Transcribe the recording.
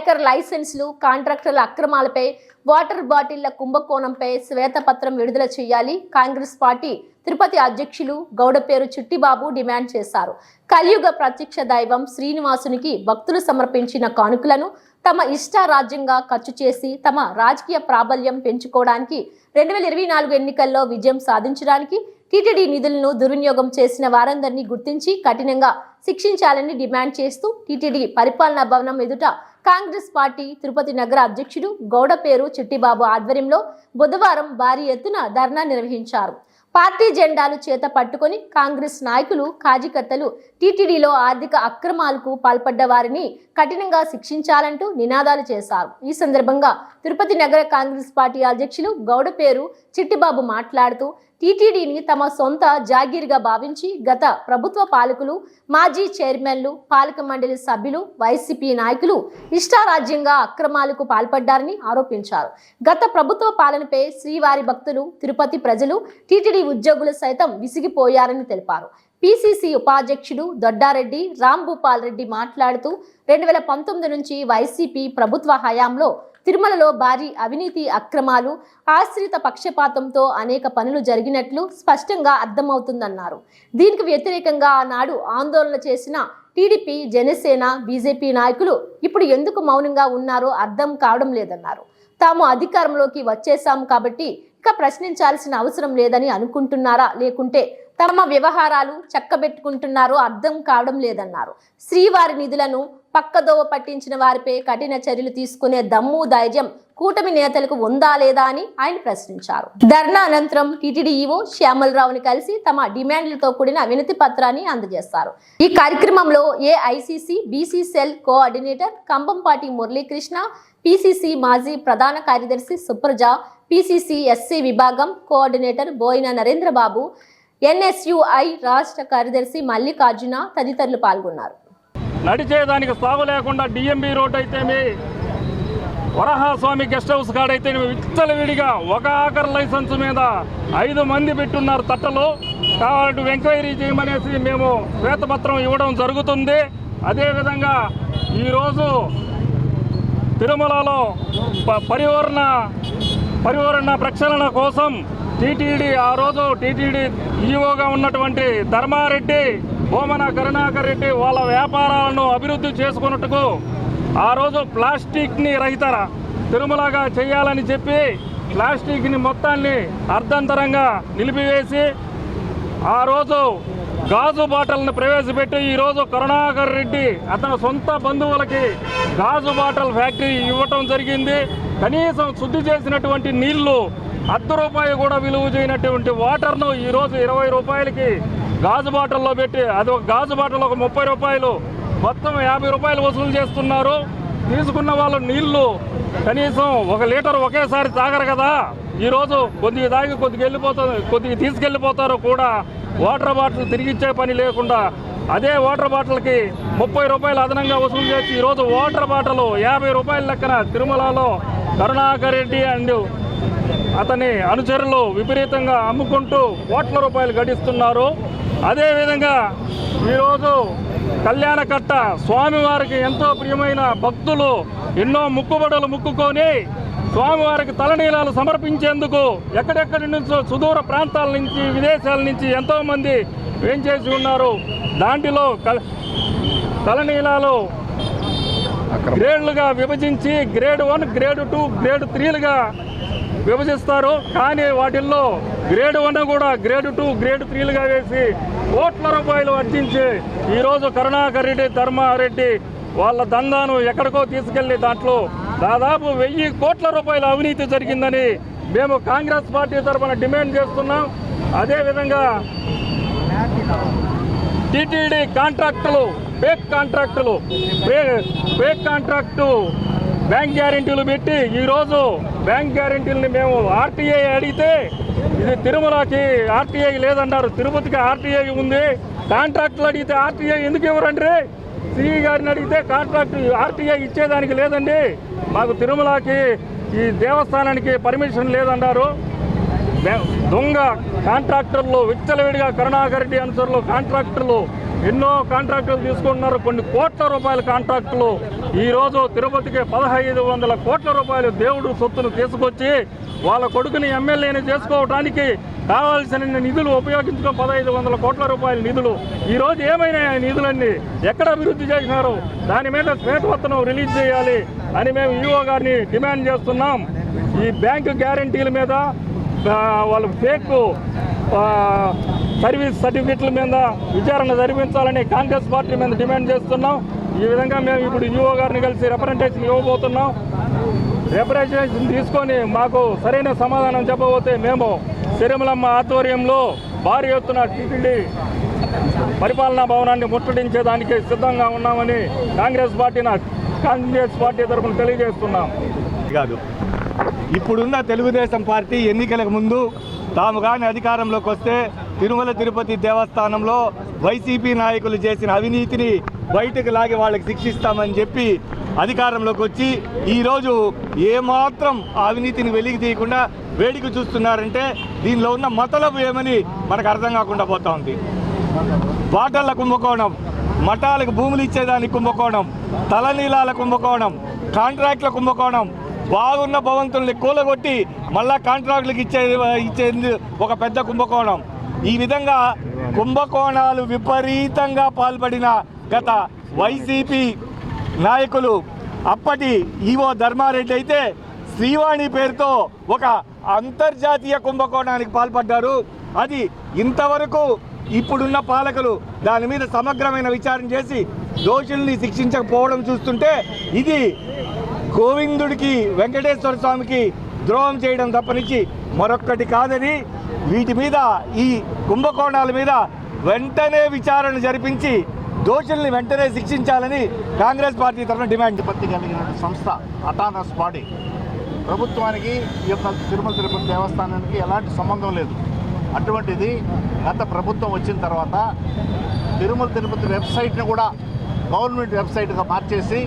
Tanker లైసెన్సులు, కాంట్రాక్టర్ల అక్రమాలపై, water బాటిళ్ల కుంభకోణంపై శ్వేతపత్రం విడుదల చేయాలి కాంగ్రెస్ పార్టీ తిరుపతి అధ్యక్షులు గౌడపేరు చిట్టిబాబు డిమాండ్ చేశారు. కలియుగ ప్రత్యక్ష దైవం శ్రీనివాసునికి భక్తులు సమర్పించిన కానుకలను తమ ఇష్టారాజ్యంగా ఖర్చు చేసి తమ రాజకీయ ప్రాబల్యం పెంచుకోవడానికి 2024 ఎన్నికల్లో విజయం సాధించడానికి టీటీడీ నిధులను దుర్వినియోగం చేసిన వారందరినీ గుర్తించి కఠినంగా శిక్షించాలని డిమాండ్ చేస్తూ టీటీడీ పరిపాలనా భవనం ఎదుట కాంగ్రెస్ పార్టీ తిరుపతి నగర అధ్యక్షుడు గౌడపేరు చిట్టిబాబు ఆధ్వర్యంలో బుధవారం భారీ ఎత్తున ధర్నా నిర్వహించారు. పార్టీ జెండాలు చేత పట్టుకొని కాంగ్రెస్ నాయకులు, కార్యకర్తలు టీటీడీలో ఆర్థిక అక్రమాలకు పాల్పడ్డ వారిని కఠినంగా శిక్షించాలంటూ నినాదాలు చేశారు. ఈ సందర్భంగా తిరుపతి నగర కాంగ్రెస్ పార్టీ అధ్యక్షులు గౌడపేరు చిట్టిబాబు మాట్లాడుతూ టీటీడీని తమ సొంత జాగీర్గా భావించి గత ప్రభుత్వ పాలకులు, మాజీ చైర్మన్లు, పాలక మండలి సభ్యులు, వైసీపీ నాయకులు ఇష్టారాజ్యంగా అక్రమాలకు పాల్పడ్డారని ఆరోపించారు. గత ప్రభుత్వ పాలనపై శ్రీవారి భక్తులు, తిరుపతి ప్రజలు, టీటీడీ ఉద్యోగులు సైతం విసిగిపోయారని తెలిపారు. పిసిసి ఉపాధ్యక్షుడు దొడ్డారెడ్డి రాంభూపాల్ రెడ్డి మాట్లాడుతూ 2019 నుంచి వైసీపీ ప్రభుత్వ హయాంలో తిరుమలలో భారీ అవినీతి, అక్రమాలు, ఆశ్రిత పక్షపాతంతో అనేక పనులు జరిగినట్లు స్పష్టంగా అర్థమవుతుందన్నారు. దీనికి వ్యతిరేకంగా ఆనాడు ఆందోళన చేసిన టీడీపీ, జనసేన, బీజేపీ నాయకులు ఇప్పుడు ఎందుకు మౌనంగా ఉన్నారో అర్థం కావడం లేదన్నారు. తాము అధికారంలోకి వచ్చేశాం కాబట్టి ఇక ప్రశ్నించాల్సిన అవసరం లేదని అనుకుంటున్నారా, లేకుంటే తమ వ్యవహారాలు చక్కబెట్టుకుంటున్నారో అర్థం కావడం లేదన్నారు. శ్రీవారి నిధులను పక్కదోవ పట్టించిన వారిపై కఠిన చర్యలు తీసుకునే దమ్ము, ధైర్యం కూటమి నేతలకు ఉందా లేదా అని ఆయన ప్రశ్నించారు. ధర్నా అనంతరం టీటీడీ ఈవో శ్యామలరావుని కలిసి తమ డిమాండ్లతో కూడిన వినతి పత్రాన్ని అందజేస్తారు. ఈ కార్యక్రమంలో AICC BC cell coordinator Kambampati Muralikrishna, PCC మాజీ ప్రధాన కార్యదర్శి సుప్రజ, పిసిసి ఎస్సీ విభాగం కోఆర్డినేటర్ బోయిన నరేంద్రబాబు, ఎన్ఎస్యుఐ రాష్ట్ర కార్యదర్శి మల్లికార్జున తదితరులు పాల్గొన్నారు. నడిచేదానికి సాగు లేకుండా డిఎంబి రోడ్ అయితేమి, వరహాస్వామి గెస్ట్ హౌస్ కాడైతే విచ్చలవిడిగా ఒక ఆఖరి లైసెన్స్ మీద 5 మంది పెట్టున్నారు తట్టలు. కాబట్టి ఎంక్వైరీ చేయమనేసి మేము శ్వేతపత్రం ఇవ్వడం జరుగుతుంది. అదేవిధంగా ఈరోజు తిరుమలలో పరివర్తన ప్రక్షాళన కోసం టీటీడీ ఆ రోజు టీటీడీ ఈఓగా ఉన్నటువంటి ధర్మారెడ్డి, భూమన కరుణాకర్ రెడ్డి వాళ్ళ వ్యాపారాలను అభివృద్ధి చేసుకున్నట్టుకు ఆ రోజు ప్లాస్టిక్ని రహిత తిరుమలగా చేయాలని చెప్పి ప్లాస్టిక్ని మొత్తాన్ని అర్ధంతరంగా నిలిపివేసి ఆ రోజు గాజు బాటల్ని ప్రవేశపెట్టి ఈరోజు కరుణాకర్ రెడ్డి అతని సొంత బంధువులకి గాజు బాటల్ ఫ్యాక్టరీ ఇవ్వటం జరిగింది. కనీసం శుద్ధి చేసినటువంటి నీళ్లు ₹1 కూడా విలువ చేయనటువంటి వాటర్ను ఈరోజు 20 రూపాయలకి గాజు బాటల్లో పెట్టి, అది ఒక గాజు బాటల్ ఒక ₹30, మొత్తం ₹50 వసూలు చేస్తున్నారు. తీసుకున్న వాళ్ళు నీళ్లు కనీసం 1 లీటర్ ఒకేసారి తాగరు కదా. ఈరోజు కొద్దిగా తాగి కొద్దిగా తీసుకెళ్ళిపోతారు కూడా. వాటర్ బాటిల్ తిరిగిచ్చే పని లేకుండా అదే వాటర్ బాటిల్కి ₹30 అదనంగా వసూలు చేసి ఈరోజు వాటర్ బాటిల్ ₹50 లెక్కన తిరుమలలో కరుణాకర్ రెడ్డి అండ్ అతని అనుచరులు విపరీతంగా అమ్ముకుంటూ కోట్ల రూపాయలు గడిస్తున్నారు. అదేవిధంగా ఈరోజు కళ్యాణకట్ట స్వామివారికి ఎంతో ప్రియమైన భక్తులు ఎన్నో ముక్కుబడులు ముక్కుకొని స్వామివారికి తలనీలాలు సమర్పించేందుకు ఎక్కడెక్కడి నుంచో సుదూర ప్రాంతాల నుంచి, విదేశాల నుంచి ఎంతోమంది వేంచేసి ఉన్నారు. దాంట్లో తలనీలాలు గ్రేడ్లుగా విభజించి గ్రేడ్ 1, గ్రేడ్ 2, గ్రేడ్ 3లుగా విభజిస్తారు. కానీ వాటిల్లో గ్రేడ్ 1 కూడా గ్రేడ్ 2, గ్రేడ్ 3లుగా వేసి కోట్ల రూపాయలు అర్జించి ఈరోజు కరుణాకర్ రెడ్డి, ధర్మారెడ్డి వాళ్ళ దందాను ఎక్కడికో తీసుకెళ్లి దాంట్లో దాదాపు 1000 కోట్ల రూపాయల అవినీతి జరిగిందని మేము కాంగ్రెస్ పార్టీ తరఫున డిమాండ్ చేస్తున్నాం. అదేవిధంగా టీటీడీ కాంట్రాక్టులు, ఫేక్ కాంట్రాక్టు బ్యాంక్ గ్యారెంటీలు పెట్టి ఈరోజు బ్యాంక్ గ్యారెంటీలని మేము ఆర్టీఐ అడిగితే ఇది తిరుమలకి ఆర్టీఐ లేదన్నారు, తిరుపతికి ఆర్టీఐ ఉంది. కాంట్రాక్టులు అడిగితే ఆర్టీఐ ఎందుకు ఇవ్వరండి? సిఈ గారిని అడిగితే కాంట్రాక్ట్ ఆర్టీఐ ఇచ్చేదానికి లేదండి, మాకు తిరుమలకి ఈ దేవస్థానానికి పర్మిషన్ లేదన్నారు. దొంగ కాంట్రాక్టర్లు విచ్చలవిడిగా కరుణాకర్ రెడ్డి అనుచరులు కాంట్రాక్టర్లు ఎన్నో కాంట్రాక్టులు తీసుకుంటున్నారు. కొన్ని కోట్ల రూపాయల కాంట్రాక్టులు ఈరోజు తిరుపతికి 1500 కోట్ల రూపాయలు దేవుడు సొత్తును తీసుకొచ్చి వాళ్ళ కొడుకుని ఎమ్మెల్యేని చేసుకోవడానికి కావాల్సిన నిధులు ఉపయోగించుకొని 1500 కోట్ల రూపాయల నిధులు ఈరోజు ఏమైనా నిధులన్నీ ఎక్కడ అభివృద్ధి చేసినారు? దాని మీద శ్వేతపత్రం రిలీజ్ చేయాలి అని మేము ఈఓ గారిని డిమాండ్ చేస్తున్నాం. ఈ బ్యాంకు గ్యారంటీల మీద వాళ్ళు ఫేక్ సర్వీస్ సర్టిఫికెట్ల మీద విచారణ జరిపించాలని కాంగ్రెస్ పార్టీ మీద డిమాండ్ చేస్తున్నాం. ఈ విధంగా మేము ఇప్పుడు ఈఓ గారిని కలిసి రిప్రజెంటేషన్ ఇవ్వబోతున్నాం. రిప్రజెంటేషన్ తీసుకొని మాకు సరైన సమాధానం చెప్పబోతే మేము సిరిమలమ్మ ఆధ్వర్యంలో భారీ ఎత్తున టీటీడీ పరిపాలనా భవనాన్ని ముట్టడించేదానికి సిద్ధంగా ఉన్నామని కాంగ్రెస్ పార్టీ తరఫున తెలియజేస్తున్నాం. కాదు, ఇప్పుడున్న తెలుగుదేశం పార్టీ ఎన్నికలకు ముందు తాము కానీ అధికారంలోకి వస్తే తిరుమల తిరుపతి దేవస్థానంలో వైసీపీ నాయకులు చేసిన అవినీతిని బయటకు లాగి వాళ్ళకి శిక్షిస్తామని చెప్పి అధికారంలోకి వచ్చి ఈరోజు ఏమాత్రం ఆ అవినీతిని వెలికి తీయకుండా వేడికి చూస్తున్నారంటే దీనిలో ఉన్న మతలబు ఏమని మనకు అర్థం కాకుండా పోతా ఉంది. బాటళ్ల కుంభకోణం, మఠాలకు భూములు ఇచ్చేదానికి కుంభకోణం, తలనీలాల కుంభకోణం, కాంట్రాక్ట్ల కుంభకోణం, బాగున్న భవంతుల్ని కూలగొట్టి మళ్ళా కాంట్రాక్టులకు ఇచ్చేది ఒక పెద్ద కుంభకోణం. ఈ విధంగా కుంభకోణాలు విపరీతంగా పాల్పడిన గత వైసీపీ నాయకులు అప్పటి ఈవో ధర్మారెడ్డి అయితే శ్రీవాణి పేరుతో ఒక అంతర్జాతీయ కుంభకోణానికి పాల్పడ్డారు. అది ఇంతవరకు ఇప్పుడున్న పాలకులు దాని మీద సమగ్రమైన విచారణ చేసి దోషుల్ని శిక్షించకపోవడం చూస్తుంటే ఇది గోవిందుడికి వెంకటేశ్వర స్వామికి ద్రోహం చేయడం తప్పనిచ్చి మరొక్కటి కాదని వీటి మీద ఈ కుంభకోణాల మీద వెంటనే విచారణ జరిపించి దోషుల్ని వెంటనే శిక్షించాలని కాంగ్రెస్ పార్టీ తరఫున డిమాండ్. తిరుపతి కలిగిన సంస్థ అటానమస్ బాడీ, ప్రభుత్వానికి ఈ యొక్క తిరుమల తిరుపతి దేవస్థానానికి ఎలాంటి సంబంధం లేదు. అటువంటిది గత ప్రభుత్వం వచ్చిన తర్వాత తిరుమల తిరుపతి వెబ్సైట్ని కూడా గవర్నమెంట్ వెబ్సైట్గా మార్చేసి